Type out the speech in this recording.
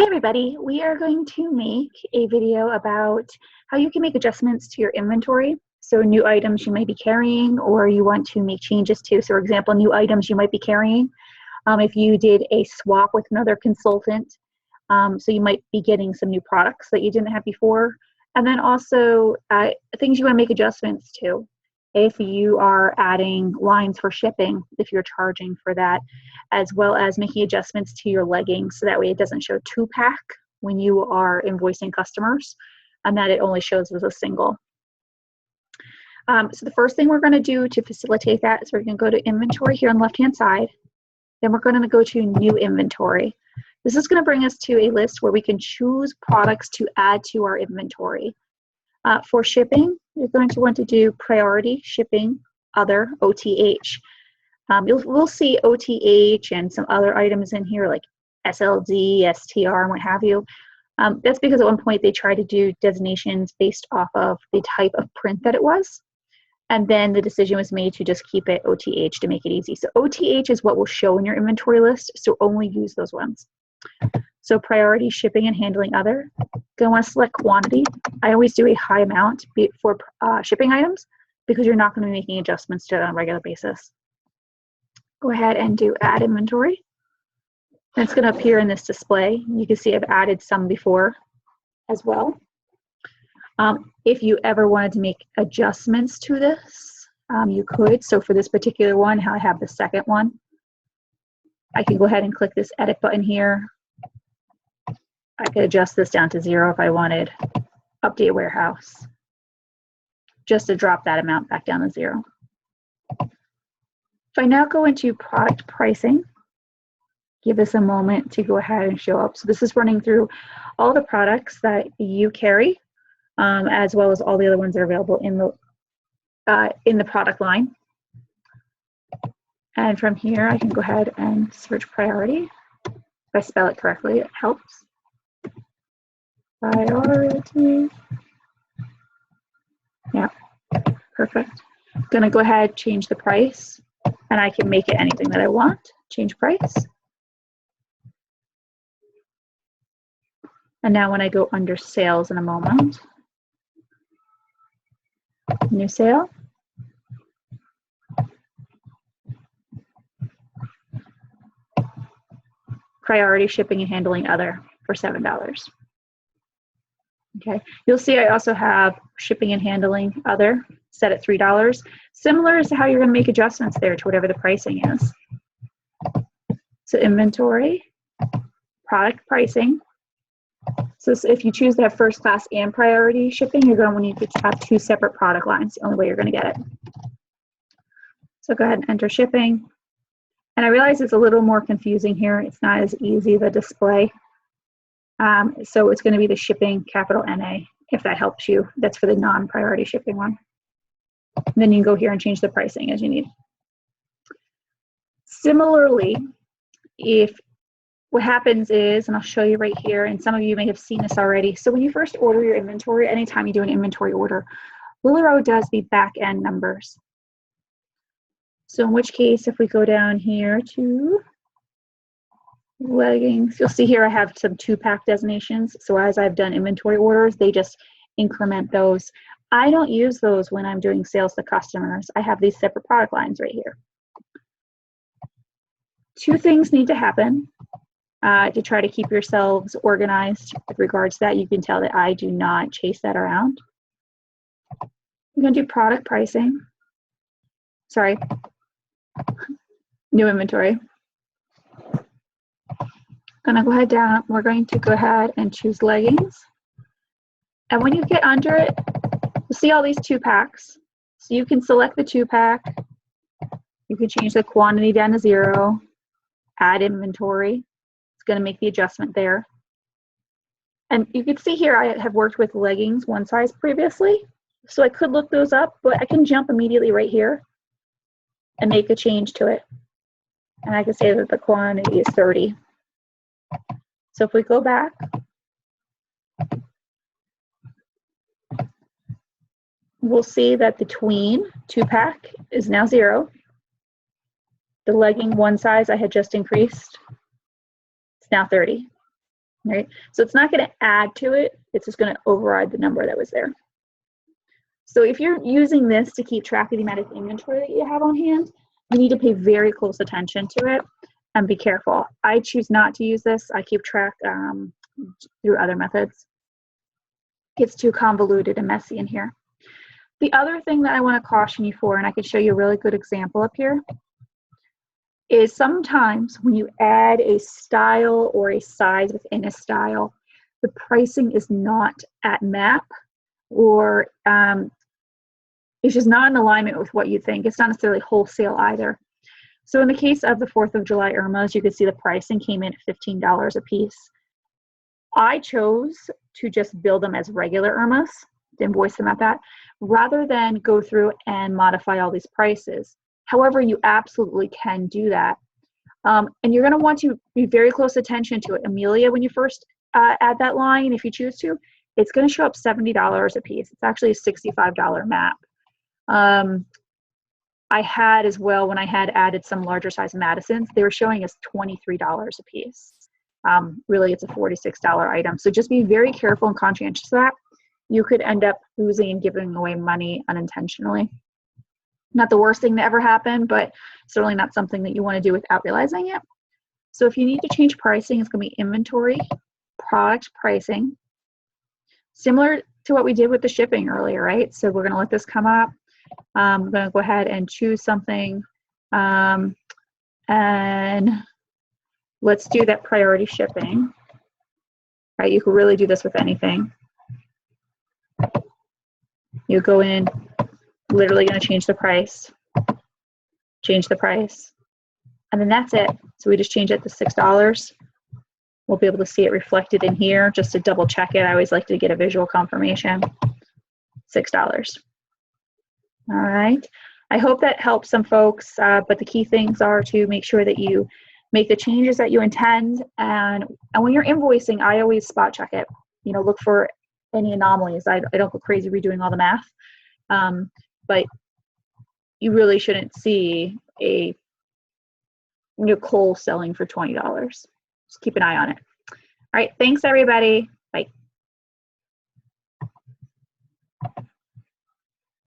Hi everybody, we are going to make a video about how you can make adjustments to your inventory. So new items you might be carrying or you want to make changes to. So for example, new items you might be carrying. If you did a swap with another consultant, so you might be getting some new products that you didn't have before. And then also things you want to make adjustments to. If you are adding lines for shipping, if you're charging for that, as well as making adjustments to your leggings so that way it doesn't show 2-pack when you are invoicing customers and that it only shows as a single. So the first thing we're going to do to facilitate that is we're going to go to inventory here on the left hand side. Then we're going to go to new inventory. This is going to bring us to a list where we can choose products to add to our inventory. For shipping, you're going to want to do priority shipping, other, OTH. We'll see OTH and some other items in here like SLD, STR, and what have you. That's because at one point they tried to do designations based off of the type of print that it was. And then the decision was made to just keep it OTH to make it easy. So OTH is what will show in your inventory list, so only use those ones. So priority shipping and handling other. Going to want to select quantity. I always do a high amount for shipping items because you're not going to be making adjustments to it on a regular basis. Go ahead and do add inventory. And it's going to appear in this display. You can see I've added some before as well. If you ever wanted to make adjustments to this, you could. So for this particular one, I have the second one. I can go ahead and click this edit button here. I could adjust this down to 0 if I wanted. Update warehouse. Just to drop that amount back down to 0. If I now go into product pricing, give this a moment to go ahead and show up. So this is running through all the products that you carry, as well as all the other ones that are available in the product line. And from here, I can go ahead and search priority. If I spell it correctly, it helps. Priority. Yeah, perfect. I'm going to go ahead, change the price, and I can make it anything that I want. Change price. And now when I go under sales in a moment, new sale. Priority shipping and handling other for $7. Okay, you'll see I also have shipping and handling other set at $3, similar as to how you're going to make adjustments there to whatever the pricing is. So inventory, product pricing. So if you choose to have first class and priority shipping, you're going to need to have 2 separate product lines, the only way you're going to get it. So go ahead and enter shipping. And I realize it's a little more confusing here. It's not as easy to display. So it's going to be the shipping, capital NA, if that helps you. That's for the non-priority shipping one. And then you can go here and change the pricing as you need. Similarly, if what happens is, and I'll show you right here, and some of you may have seen this already. So when you first order your inventory, anytime you do an inventory order, Lilaro does the back end numbers. So in which case, if we go down here to leggings, you'll see here I have some 2-pack designations. So as I've done inventory orders, they just increment those. I don't use those when I'm doing sales to customers. I have these separate product lines right here. 2 things need to happen to try to keep yourselves organized with regards to that. You can tell that I do not chase that around. I'm going to do product pricing. Sorry. New inventory. Gonna go ahead down. We're going to go ahead and choose leggings. And when you get under it, you'll see all these 2-packs. So you can select the 2-pack. You can change the quantity down to 0. Add inventory. It's going to make the adjustment there. And you can see here I have worked with leggings 1 size previously. So I could look those up, but I can jump immediately right here and make a change to it. And I can say that the quantity is 30. So if we go back, we'll see that the tween 2-pack is now 0. The legging 1 size I had just increased, it's now 30. right? So it's not going to add to it. It's just going to override the number that was there. So if you're using this to keep track of the amount of inventory that you have on hand, you need to pay very close attention to it and be careful. I choose not to use this. I keep track through other methods. It gets too convoluted and messy in here. The other thing that I want to caution you for, and I can show you a really good example up here, is sometimes when you add a style or a size within a style, the pricing is not at MAP, or it's just not in alignment with what you think. It's not necessarily wholesale either. So in the case of the 4th of July Irmas, you could see the pricing came in at $15 a piece. I chose to just bill them as regular Irmas, to invoice them at that, rather than go through and modify all these prices. However, you absolutely can do that. And you're going to want to be very close attention to it. Amelia, when you first add that line, if you choose to, it's going to show up $70 a piece. It's actually a $65 MAP. I had as well, when I had added some larger size Madisons, they were showing us $23 a piece. Really, it's a $46 item. So just be very careful and conscientious of that. You could end up losing and giving away money unintentionally. Not the worst thing that ever happened, but certainly not something that you want to do without realizing it. So if you need to change pricing, it's going to be inventory, product pricing, similar to what we did with the shipping earlier, right? So we're going to let this come up. I'm going to go ahead and choose something, and let's do that priority shipping, right? You can really do this with anything. You go in, literally going to change the price, and then that's it. So we just change it to $6. We'll be able to see it reflected in here. Just to double check it, I always like to get a visual confirmation. $6. All right. I hope that helps some folks, but the key things are to make sure that you make the changes that you intend, and when you're invoicing, I always spot check it. You know, look for any anomalies. I don't go crazy redoing all the math, but you really shouldn't see a Nicole selling for $20. Just keep an eye on it. All right. Thanks, everybody.